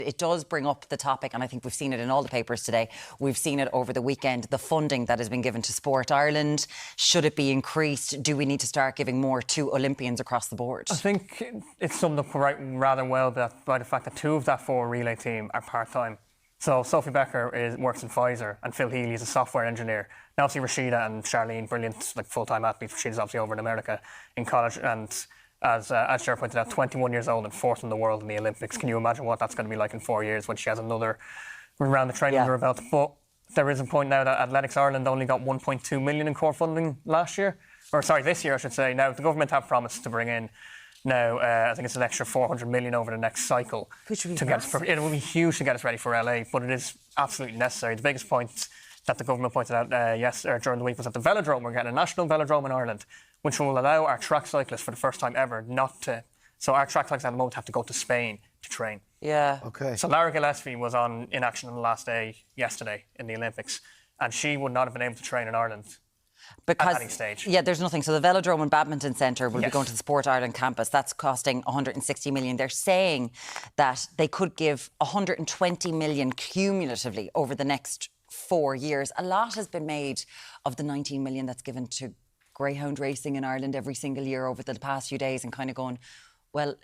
It does bring up the topic, and I think we've seen it in all the papers today. We've seen it over the weekend, the funding that has been given to Sport Ireland. Should it be increased? Do we need to start giving more to Olympians across the board? I think it's summed up rather well by the fact that 2 of that 4 relay team are part-time. So Sophie Becker works in Pfizer, and Phil Healy is a software engineer. Now, obviously, Rashida and Charlene, brilliant full-time athletes. Rashida's obviously over in America in college, and as Ger pointed out, 21 years old and 4th in the world in the Olympics. Can you imagine what that's going to be like in 4 years when she has another round of training under her belt? But there is a point now that Athletics Ireland only got 1.2 million in core funding this year, I should say. Now, the government have promised to bring in now, I think it's an extra 400 million over the next cycle. Which would be massive. It will be huge to get us ready for LA, but it is absolutely necessary. The biggest point that the government pointed out during the week was that the velodrome, we're getting a national velodrome in Ireland, which will allow our track cyclists for the first time ever not to. So our track cyclists at the moment have to go to Spain to train. Yeah. Okay. So Lara Gillespie was in action on the last day yesterday in the Olympics, and she would not have been able to train in Ireland at any stage. Yeah, there's nothing. So the Velodrome and Badminton Centre will be going to the Sport Ireland campus. That's costing 160 million. They're saying that they could give 120 million cumulatively over the next 4 years. A lot has been made of the 19 million that's given to greyhound racing in Ireland every single year over the past few days, and kind of going, well,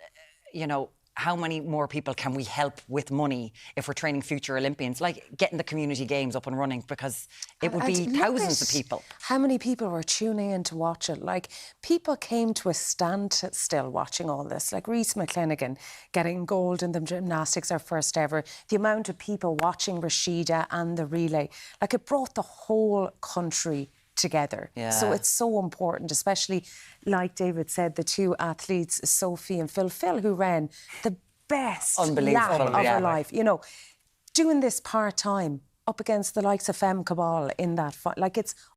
you know, how many more people can we help with money if we're training future Olympians? Like getting the community games up and running, because it would be thousands of people. How many people were tuning in to watch it? Like, people came to a standstill watching all this. Like Reece McClenaghan getting gold in the gymnastics, our first ever. The amount of people watching Rashida and the relay. Like, it brought the whole country together. Yeah. So it's so important, especially, like David said, the 2 athletes, Sophie and Phil. Phil, who ran the best lap of her life. You know, doing this part-time up against the likes of Femme Cabal in that fight. Like, it's